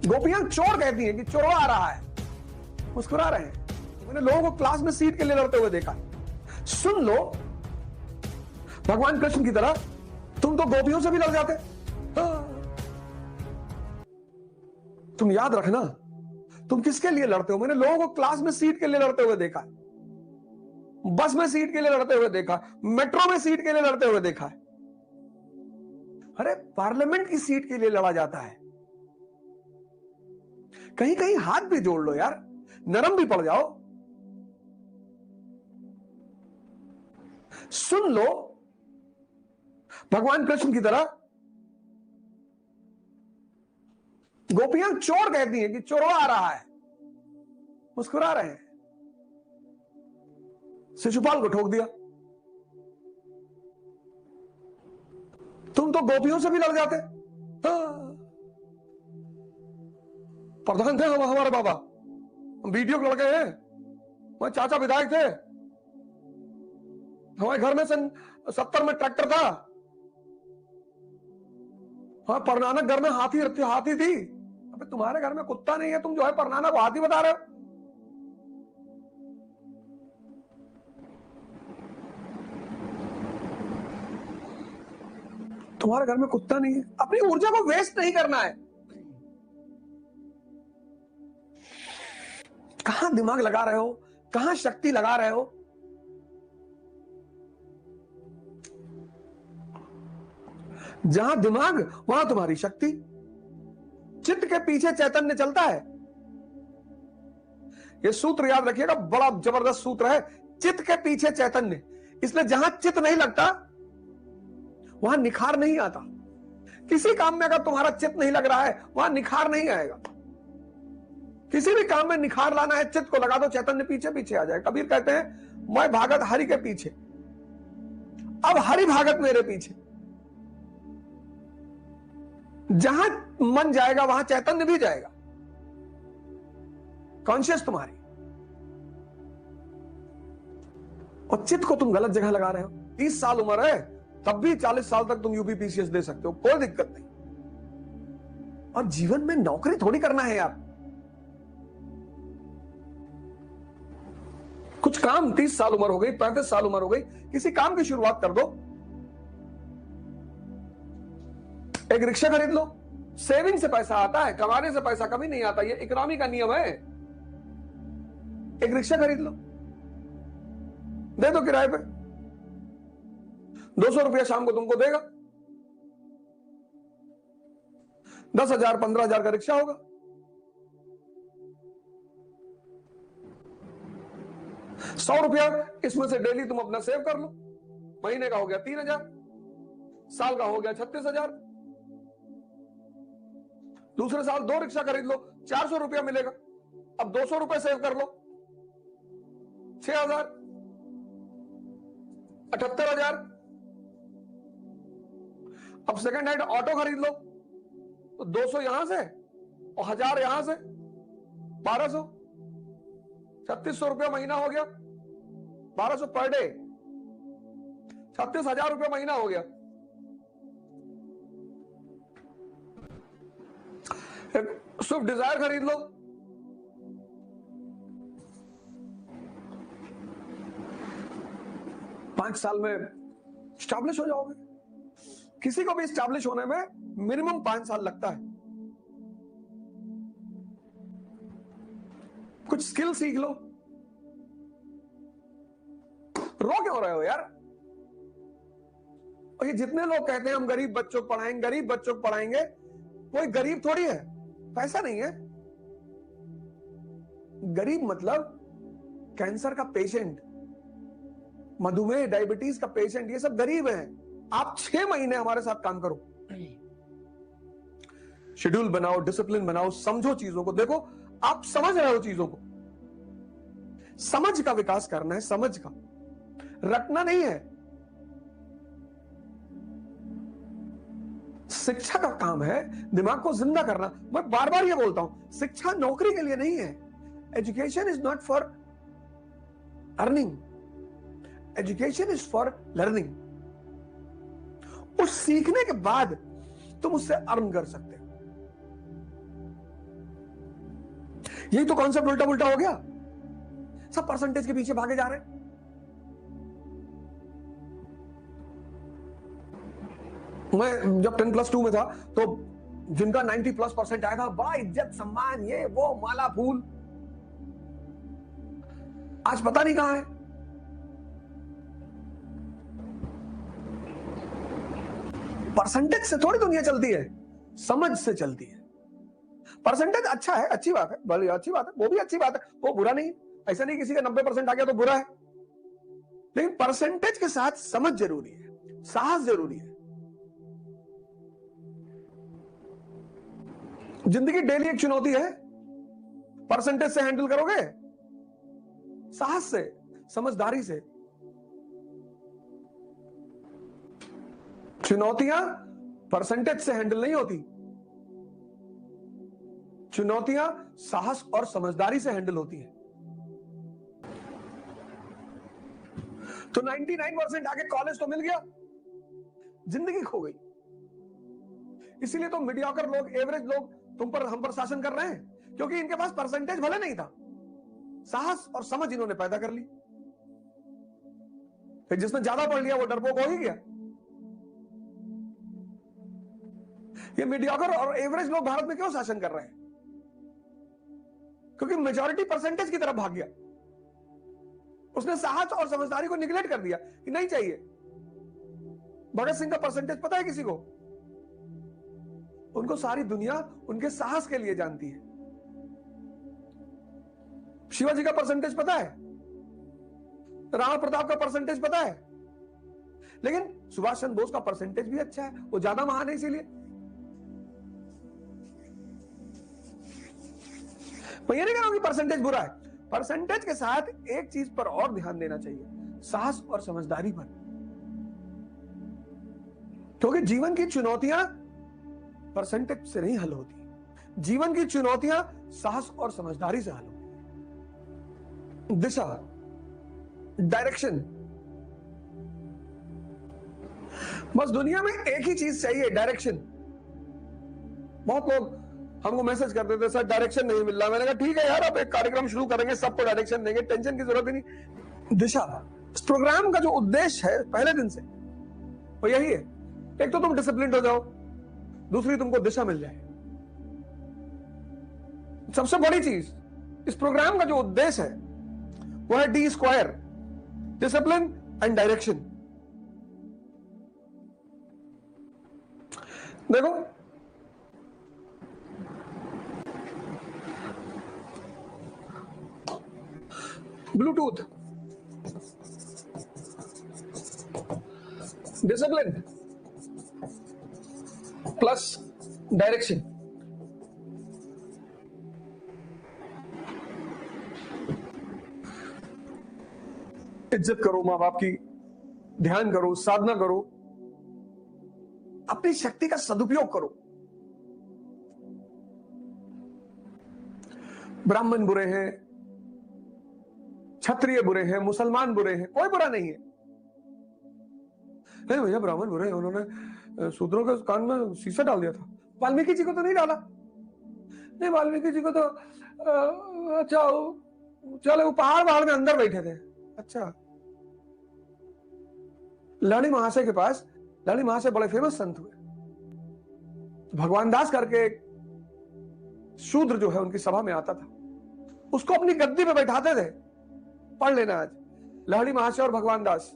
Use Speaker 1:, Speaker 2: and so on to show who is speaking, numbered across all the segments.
Speaker 1: गोपियां चोर कहती हैं कि चोरवा आ रहा है, मुस्कुरा रहे हैं। मैंने लोगों को क्लास में सीट के लिए लड़ते हुए देखा। सुन लो, भगवान कृष्ण की तरह तुम तो गोपियों से भी लड़ जाते। तुम याद रखना, तुम किसके लिए लड़ते हो। मैंने लोगों को क्लास में सीट के लिए लड़ते हुए देखा, बस में सीट के लिए लड़ते हुए देखा, मेट्रो में सीट के लिए लड़ते हुए देखा है। अरे पार्लियामेंट की सीट के लिए लड़ा जाता है। कहीं कहीं हाथ भी जोड़ लो यार, नरम भी पड़ जाओ। सुन लो, भगवान कृष्ण की तरह गोपियां चोर कहती हैं कि चोरवा आ रहा है, मुस्कुरा रहे हैं। शिशुपाल को ठोक दिया। तुम तो गोपियों से भी लड़ जाते। प्रधान थे हम, हमारे बाबा वीडियो के लड़के हैं, हमारे चाचा विधायक थे, हमारे घर में सन 70 में ट्रैक्टर था, हाँ परनानक घर में हाथी थी। अबे तुम्हारे घर में कुत्ता नहीं है, तुम जो है परनानक को हाथी बता रहे हो। तुम्हारे घर में कुत्ता नहीं है। अपनी ऊर्जा को वेस्ट नहीं करना है। कहां दिमाग लगा रहे हो, कहां शक्ति लगा रहे हो। जहां दिमाग वहां तुम्हारी शक्ति। चित्त के पीछे चैतन्य चलता है। यह सूत्र याद रखिएगा, बड़ा जबरदस्त सूत्र है। चित्त के पीछे चैतन्य। इसलिए जहां चित्त नहीं लगता वहां निखार नहीं आता। किसी काम में अगर तुम्हारा चित्त नहीं लग रहा है, वहां निखार नहीं आएगा। किसी भी काम में निखार लाना है, चित्त को लगा दो, चैतन्य पीछे पीछे आ जाए। कबीर कहते हैं, मैं भागत हरि के पीछे, अब हरि भागत मेरे पीछे। जहां मन जाएगा वहां चैतन्य भी जाएगा। कॉन्शियस तुम्हारी। और चित्त को तुम गलत जगह लगा रहे हो। 30 साल उम्र है, तब भी 40 साल तक तुम यूपीपीसीएस दे सकते हो, कोई दिक्कत नहीं। और जीवन में नौकरी थोड़ी करना है यार। कुछ काम, 30 साल उम्र हो गई, 35 साल उम्र हो गई, किसी काम की शुरुआत कर दो। एक रिक्शा खरीद लो। सेविंग से पैसा आता है, कमाने से पैसा कभी नहीं आता। ये इकोनॉमी का नियम है। एक रिक्शा खरीद लो, दे दो किराए पे, 200 रुपया शाम को तुमको देगा। 10,000 15,000 का रिक्शा होगा। ₹100 इसमें से डेली तुम अपना सेव कर लो। महीने का हो गया 3,000, साल का हो गया 36,000। दूसरे साल 2 रिक्शा खरीद लो, 400 रुपया मिलेगा। अब 200 रुपए सेव कर लो, 6,000, 78,000। अब सेकंड हैंड ऑटो खरीद लो, तो 200 यहां से और 1000 यहां से, 1200, 3600 रुपया महीना हो गया। 1200 पर डे, 36,000 रुपया महीना हो गया। स्विफ्ट डिजायर खरीद लो, पांच साल में स्टैब्लिश हो जाओगे। किसी को भी स्टैब्लिश होने में मिनिमम 5 साल लगता है। कुछ स्किल सीख लो। रो क्यों रहे हो यार। और ये जितने लोग कहते हैं हम गरीब बच्चों को पढ़ाएंगे, गरीब बच्चों को पढ़ाएंगे, कोई गरीब थोड़ी है, पैसा नहीं है। गरीब मतलब कैंसर का पेशेंट, मधुमेह, डायबिटीज का पेशेंट, ये सब गरीब हैं। आप 6 महीने हमारे साथ काम करो, शेड्यूल बनाओ, डिसिप्लिन बनाओ, समझो चीजों को। देखो आप समझ रहे हो चीजों को। समझ का विकास करना है, समझ का, रटना नहीं है। शिक्षा का काम है दिमाग को जिंदा करना। मैं बार बार ये बोलता हूं, शिक्षा नौकरी के लिए नहीं है। Education is not for earning, education is for learning. उस सीखने के बाद तुम उससे अर्न कर सकते हो। यही तो कॉन्सेप्ट उल्टा उल्टा हो गया, सब परसेंटेज के पीछे भागे जा रहे हैं। मैं जब 10+2 में था तो जिनका 90+% आया था, बड़ा इज्जत सम्मान, ये वो माला फूल। आज पता नहीं कहां है। परसेंटेज से थोड़ी दुनिया चलती है, समझ से चलती है। परसेंटेज अच्छा है, अच्छी बात है, बड़ी अच्छी बात है, वो भी अच्छी बात है, वो बुरा नहीं। ऐसा नहीं किसी का 90% आ गया तो बुरा है, लेकिन परसेंटेज के साथ समझ जरूरी है, साहस जरूरी है। जिंदगी डेली एक चुनौती है, परसेंटेज से हैंडल करोगे, साहस से, समझदारी से। चुनौतियां परसेंटेज से हैंडल नहीं होती, चुनौतियां साहस और समझदारी से हैंडल होती है। तो 99% आके कॉलेज तो मिल गया, जिंदगी खो गई। इसीलिए तो मीडियोकर लोग, एवरेज लोग तुम पर, हम पर शासन कर रहे हैं, क्योंकि इनके पास परसेंटेज भले नहीं था, साहस और समझ इन्होंने पैदा कर ली। फिर जिसने ज्यादा पढ़ लिया वो डरपोक हो ही गया। ये मीडियोकर और एवरेज लोग भारत में क्यों शासन कर रहे हैं? क्योंकि मेजॉरिटी परसेंटेज की तरफ भाग गया। उसने साहस और समझदारी को निगलेक्ट कर दिया कि नहीं चाहिए। भगत सिंह का परसेंटेज पता है किसी को? उनको सारी दुनिया उनके साहस के लिए जानती है। शिवाजी का परसेंटेज पता है, राणा प्रताप का परसेंटेज पता है, लेकिन सुभाष चंद्र बोस का परसेंटेज भी अच्छा है, वो ज्यादा महान है। इसीलिए मैं ये नहीं कह रहा हूं कि परसेंटेज बुरा है। परसेंटेज के साथ एक चीज पर और ध्यान देना चाहिए, साहस और समझदारी पर। क्योंकि जीवन की चुनौतियां परसेंटेज से नहीं हल होती, जीवन की चुनौतियां साहस और समझदारी से हल होती। दिशा, डायरेक्शन। बस दुनिया में एक ही चीज चाहिए, डायरेक्शन। बहुत लोग हमको मैसेज करते थे, सर डायरेक्शन नहीं मिल रहा। मैंने कहा ठीक है यार, अब एक कार्यक्रम शुरू करेंगे, सबको डायरेक्शन देंगे, टेंशन की जरूरत ही नहीं। दिशा, इस प्रोग्राम का जो उद्देश्य है पहले दिन से वो यही है, एक तो तुम डिसिप्लिन हो जाओ, दूसरी तुमको दिशा मिल जाए। सबसे बड़ी चीज इस प्रोग्राम का जो उद्देश्य है वो है D², डिसिप्लिन एंड डायरेक्शन। देखो, ब्लूटूथ, डिसिप्लिन प्लस डायरेक्शन। इज्जत करो मां बाप की, ध्यान करो, साधना करो, अपनी शक्ति का सदुपयोग करो। ब्राह्मण बुरे हैं, क्षत्रिय बुरे हैं, मुसलमान बुरे हैं, कोई बुरा नहीं है। नहीं भैया ब्राह्मण बुरे हैं, उन्होंने शूद्रों के कान में शीशा डाल दिया था। वाल्मीकि जी को तो नहीं डाला। नहीं, वाल्मीकि जी को तो अच्छा चलो, वो पहाड़ में अंदर बैठे थे। अच्छा, लड़ी महाशय के पास, लड़ी महाशय बड़े फेमस संत हुए। तो भगवान दास करके एक शूद्र जो है उनकी सभा में आता था, उसको अपनी गद्दी पे बैठाते थे। पढ़ लेना आज, लहड़ी महाशय और भगवान दास।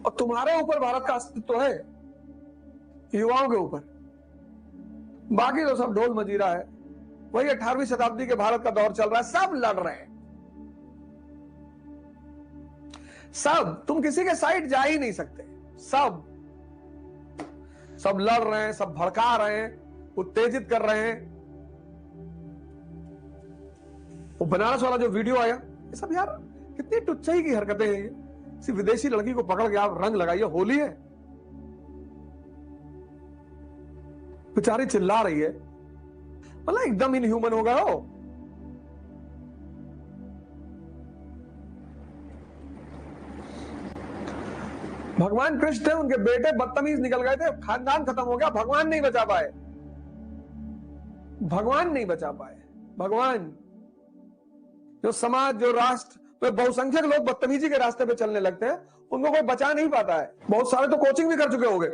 Speaker 1: और तुम्हारे ऊपर भारत का अस्तित्व है, युवाओं के ऊपर। बाकी तो सब ढोल मजीरा है। वही 18वीं शताब्दी के भारत का दौर चल रहा है, सब लड़ रहे हैं, सब। तुम किसी के साइड जा ही नहीं सकते। सब लड़ रहे हैं, सब भड़का रहे हैं, उत्तेजित कर रहे हैं। वो बनारस वाला जो वीडियो आया, ये सब यार कितनी टुच्चाई की हरकतें हैं। ये किसी विदेशी लड़की को पकड़ के आप रंग लगाइए, होली है, बेचारी चिल्ला रही है, मतलब एकदम इनह्यूमन हो गए हो। भगवान कृष्ण थे, उनके बेटे बदतमीज निकल गए थे, खानदान खत्म हो गया, भगवान नहीं बचा पाए, भगवान नहीं बचा पाए। भगवान, जो समाज, जो राष्ट्र, तो बहुसंख्यक लोग बदतमीजी के रास्ते पे चलने लगते हैं, उनको कोई बचा नहीं पाता है। बहुत सारे तो कोचिंग भी कर चुके होंगे,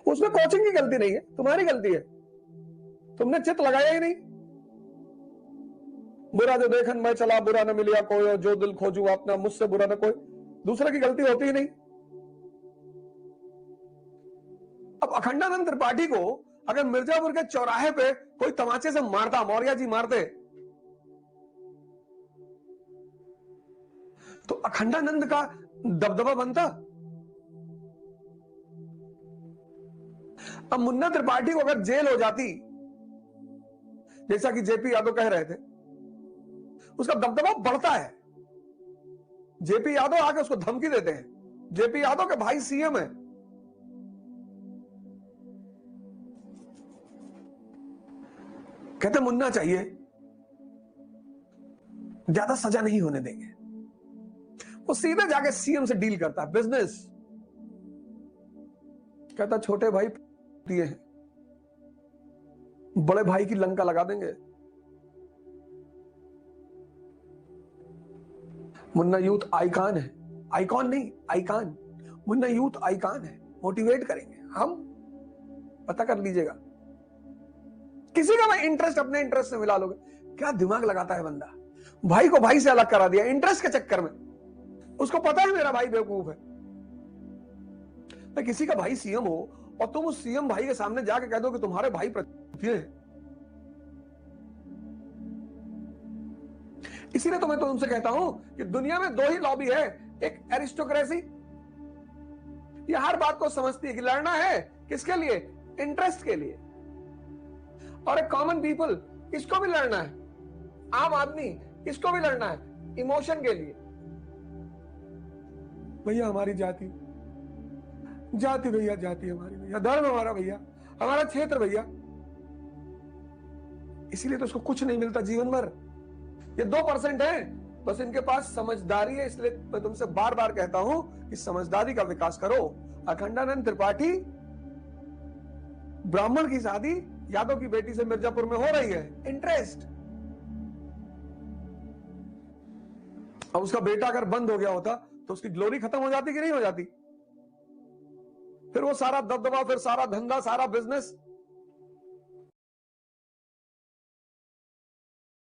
Speaker 1: उसमें कोचिंग की गलती नहीं है, तुम्हारी गलती है, तुमने चित लगाया ही नहीं। बुरा जो देखन मैं चला, बुरा न मिलिया कोई, जो दिल खोजू अपना, मुझसे बुरा न कोई। दूसरे की गलती होती ही नहीं। अब अखंडानंद त्रिपाठी को अगर मिर्जापुर के चौराहे पे कोई तमाचे से मारता, मौर्य जी मारते, तो अखंडानंद का दबदबा बनता। अब मुन्ना त्रिपाठी को अगर जेल हो जाती, जैसा कि जेपी यादव कह रहे थे, उसका दबदबा बढ़ता है। जेपी यादव आके उसको धमकी देते हैं, जेपी यादव के भाई सीएम है। कहते मुन्ना चाहिए, ज्यादा सजा नहीं होने देंगे। वो सीधे जाके सीएम से डील करता है, बिजनेस। कहता छोटे भाई दिए हैं, बड़े भाई की लंका लगा देंगे। मुन्ना यूथ आइकॉन है, आइकॉन नहीं आइकॉन। मुन्ना यूथ आइकॉन है, मोटिवेट करेंगे हम, पता कर लीजिएगा। किसी का भाई इंटरेस्ट अपने इंटरेस्ट से मिला लोगे, क्या दिमाग लगाता है बंदा। भाई को भाई से अलग करा दिया इंटरेस्ट के चक्कर में। उसको पता है मेरा भाई बेवकूफ है। तो किसी का भाई सीएम हो और तुम उस सीएम भाई के सामने जाके कह दो कि तुम्हारे भाई प्रतिष्ठित है। इसीलिए तो मैं तुमसे कहता हूं कि दुनिया में दो ही लॉबी है, एक एरिस्टोक्रेसी, ये हर बात को समझती है कि लड़ना है किसके लिए, इंटरेस्ट के लिए, और एक कॉमन पीपल, इसको भी लड़ना है, आम आदमी, इसको भी लड़ना है, इमोशन के लिए। भैया हमारी जाति, जाति भैया, जाति हमारी भैया, धर्म हमारा भैया, हमारा क्षेत्र भैया। इसीलिए तो उसको कुछ नहीं मिलता जीवन भर। ये 2% है, बस इनके पास समझदारी है। इसलिए मैं तुमसे बार बार कहता हूं कि समझदारी का विकास करो। अखंडानंद त्रिपाठी, ब्राह्मण की शादी यादव की बेटी से मिर्जापुर में हो रही है, इंटरेस्ट। अब उसका बेटा अगर बंद हो गया होता तो उसकी ग्लोरी खत्म हो जाती कि नहीं हो जाती। फिर वो सारा दबदबा, फिर सारा धंधा, सारा बिजनेस